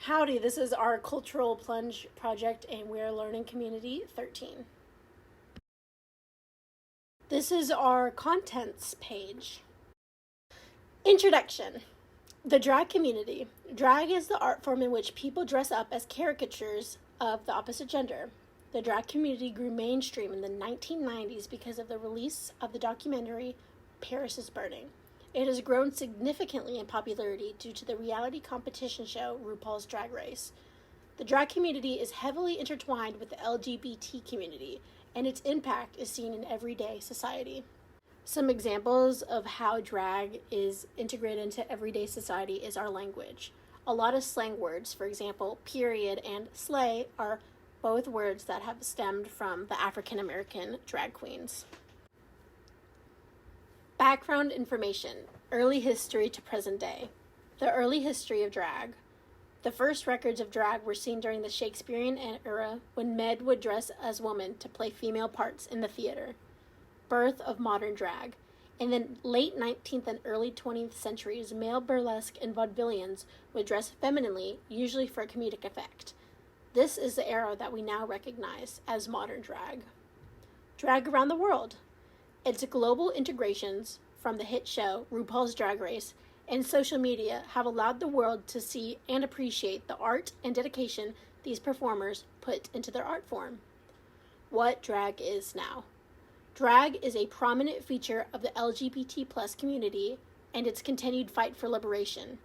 Howdy, this is our Cultural Plunge project and we're learning community 13. This is our contents page. Introduction. The drag community. Drag is the art form in which people dress up as caricatures of the opposite gender. The drag community grew mainstream in the 1990s because of the release of the documentary Paris is Burning. It has grown significantly in popularity due to the reality competition show RuPaul's Drag Race. The drag community is heavily intertwined with the LGBT community, and its impact is seen in everyday society. Some examples of how drag is integrated into everyday society is our language. A lot of slang words, for example, period and slay, are both words that have stemmed from the African American drag queens. Background information, early history to present day. The early history of drag. The first records of drag were seen during the Shakespearean era when men would dress as women to play female parts in the theater. Birth of modern drag. In the late 19th and early 20th centuries, male burlesque and vaudevillians would dress femininely, usually for a comedic effect. This is the era that we now recognize as modern drag. Drag around the world. Its global integrations from the hit show RuPaul's Drag Race and social media have allowed the world to see and appreciate the art and dedication these performers put into their art form. What drag is now. Drag is a prominent feature of the LGBT+ community and its continued fight for liberation.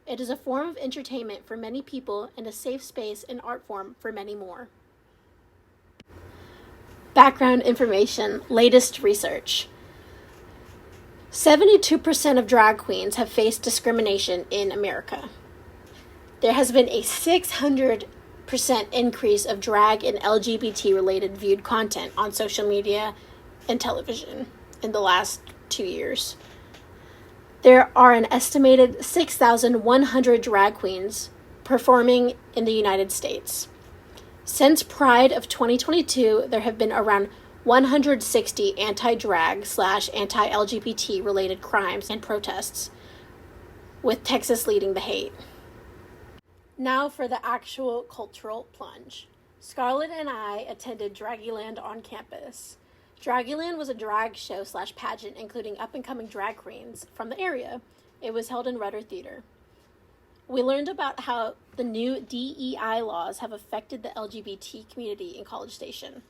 It is a form of entertainment for many people and a safe space and art form for many more. Background information, latest research. 72% of drag queens have faced discrimination in America. There has been a 600% increase of drag and LGBT-related viewed content on social media and television in the last 2 years. There are an estimated 6,100 drag queens performing in the United States. Since Pride of 2022, there have been around 160 anti-drag / anti-LGBT related crimes and protests, with Texas leading the hate. Now for the actual cultural plunge. Scarlett and I attended Dragyland on campus. Dragyland was a drag show / pageant including up-and-coming drag queens from the area. It was held in Rudder Theater. We learned about how the new DEI laws have affected the LGBT community in College Station.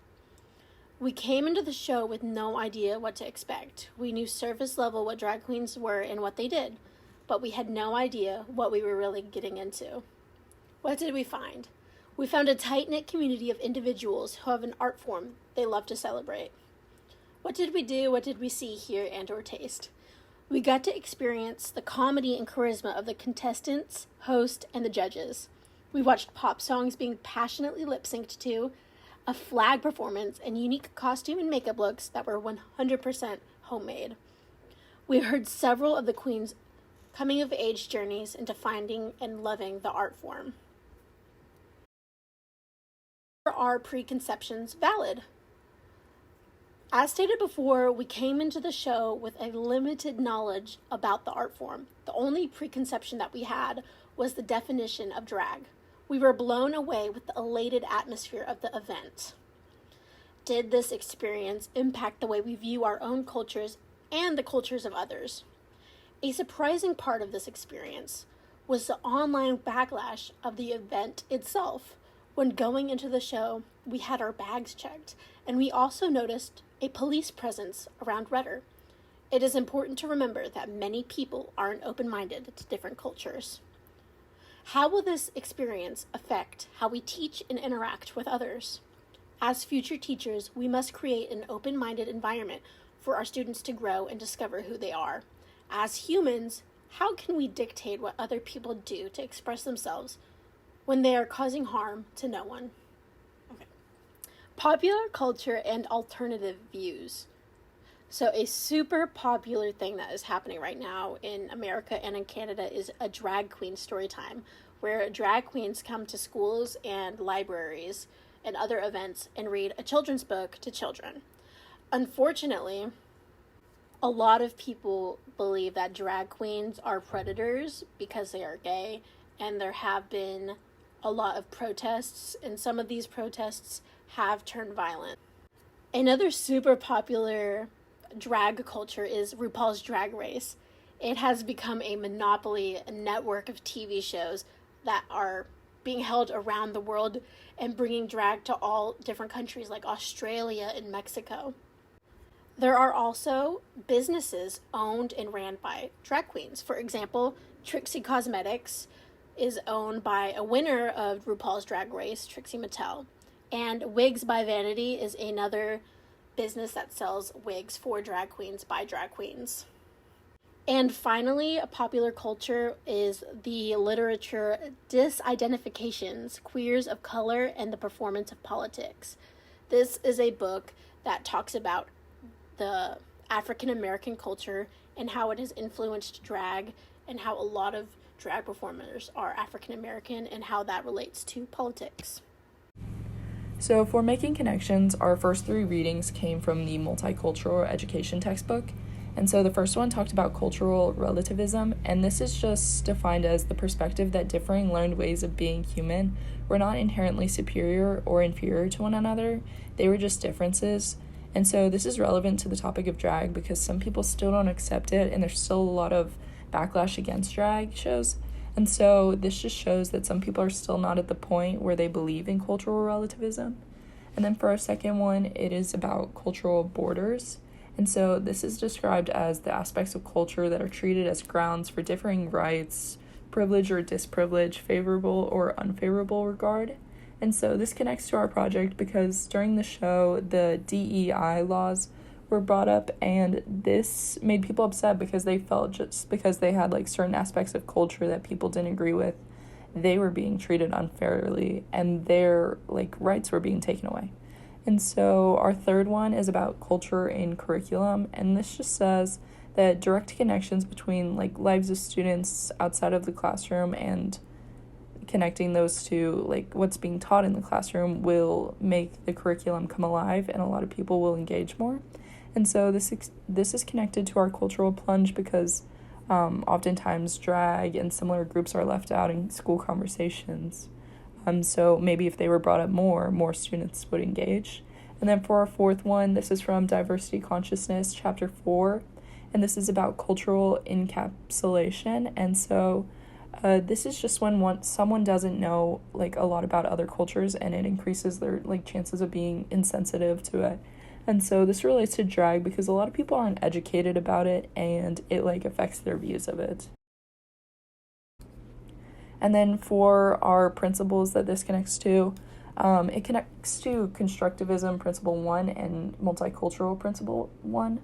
We came into the show with no idea what to expect. We knew surface level what drag queens were and what they did, but we had no idea what we were really getting into. What did we find? We found a tight-knit community of individuals who have an art form they love to celebrate. What did we do? What did we see, hear, and or taste? We got to experience the comedy and charisma of the contestants, host, and the judges. We watched pop songs being passionately lip-synced to, a flag performance, and unique costume and makeup looks that were 100% homemade. We heard several of the queens' coming-of-age journeys into finding and loving the art form. Are our preconceptions valid? As stated before, we came into the show with a limited knowledge about the art form. The only preconception that we had was the definition of drag. We were blown away with the elated atmosphere of the event. Did this experience impact the way we view our own cultures and the cultures of others? A surprising part of this experience was the online backlash of the event itself. When going into the show, we had our bags checked, and we also noticed a police presence around Rudder. It is important to remember that many people aren't open-minded to different cultures. How will this experience affect how we teach and interact with others? As future teachers, we must create an open-minded environment for our students to grow and discover who they are. As humans, how can we dictate what other people do to express themselves when they are causing harm to no one? Okay. Popular culture and alternative views. So a super popular thing that is happening right now in America and in Canada is a drag queen story time, where drag queens come to schools and libraries and other events and read a children's book to children. Unfortunately, a lot of people believe that drag queens are predators because they are gay, and there have been a lot of protests, and some of these protests have turned violent. Another super popular drag culture is RuPaul's Drag Race. It has become a monopoly, a network of TV shows that are being held around the world and bringing drag to all different countries like Australia and Mexico. There are also businesses owned and ran by drag queens. For example, Trixie Cosmetics is owned by a winner of RuPaul's Drag Race, Trixie Mattel. And Wigs by Vanity is another business that sells wigs for drag queens by drag queens. And finally, a popular culture is the literature Disidentifications, Queers of Color and the Performance of Politics. This is a book that talks about the African American culture and how it has influenced drag and how a lot of drag performers are African American and how that relates to politics. So for Making Connections, our first 3 readings came from the Multicultural Education textbook. And so the first one talked about cultural relativism, and this is just defined as the perspective that differing learned ways of being human were not inherently superior or inferior to one another, they were just differences. And so this is relevant to the topic of drag because some people still don't accept it, and there's still a lot of backlash against drag shows. And so this just shows that some people are still not at the point where they believe in cultural relativism. And then for our second one, it is about cultural borders. And so this is described as the aspects of culture that are treated as grounds for differing rights, privilege or disprivilege, favorable or unfavorable regard. And so this connects to our project because during the show, the DEI laws were brought up, and this made people upset because they felt just because they had like certain aspects of culture that people didn't agree with, they were being treated unfairly and their like rights were being taken away. And so our third one is about culture in curriculum, and this just says that direct connections between like lives of students outside of the classroom and connecting those to like what's being taught in the classroom will make the curriculum come alive and a lot of people will engage more. And so this is connected to our cultural plunge because oftentimes drag and similar groups are left out in school conversations. So maybe if they were brought up more students would engage. And then for our fourth one, this is from Diversity Consciousness, Chapter 4, and this is about cultural encapsulation. And so this is just when someone doesn't know like a lot about other cultures, and it increases their like chances of being insensitive to it. And so this relates to drag because a lot of people aren't educated about it, and it like affects their views of it. And then for our principles that this connects to, it connects to constructivism principle 1 and multicultural principle 1.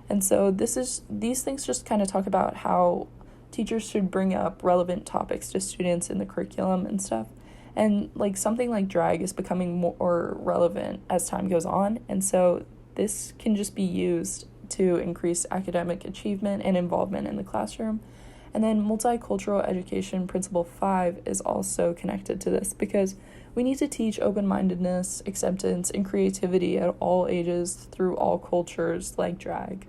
And so these things just kind of talk about how teachers should bring up relevant topics to students in the curriculum and stuff. And like something like drag is becoming more relevant as time goes on. And so this can just be used to increase academic achievement and involvement in the classroom. And then multicultural education principle 5 is also connected to this because we need to teach open-mindedness, acceptance, and creativity at all ages through all cultures like drag.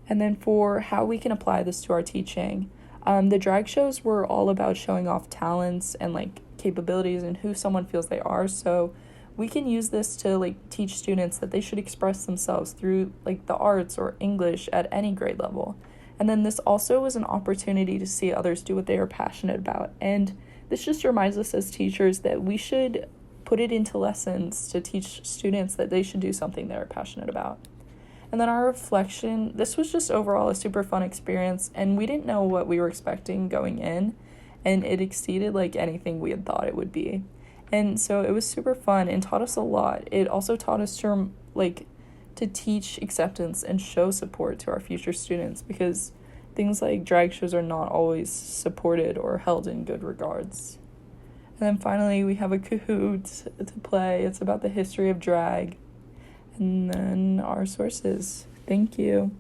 And then for how we can apply this to our teaching, the drag shows were all about showing off talents and like capabilities and who someone feels they are. So we can use this to like teach students that they should express themselves through like the arts or English at any grade level. And then this also was an opportunity to see others do what they are passionate about. And this just reminds us as teachers that we should put it into lessons to teach students that they should do something they're passionate about. And then our reflection, this was just overall a super fun experience, and we didn't know what we were expecting going in, and it exceeded like anything we had thought it would be. And so it was super fun and taught us a lot. It also taught us to teach acceptance and show support to our future students because things like drag shows are not always supported or held in good regards. And then finally, we have a Kahoot to play. It's about the history of drag. And then our sources. Thank you.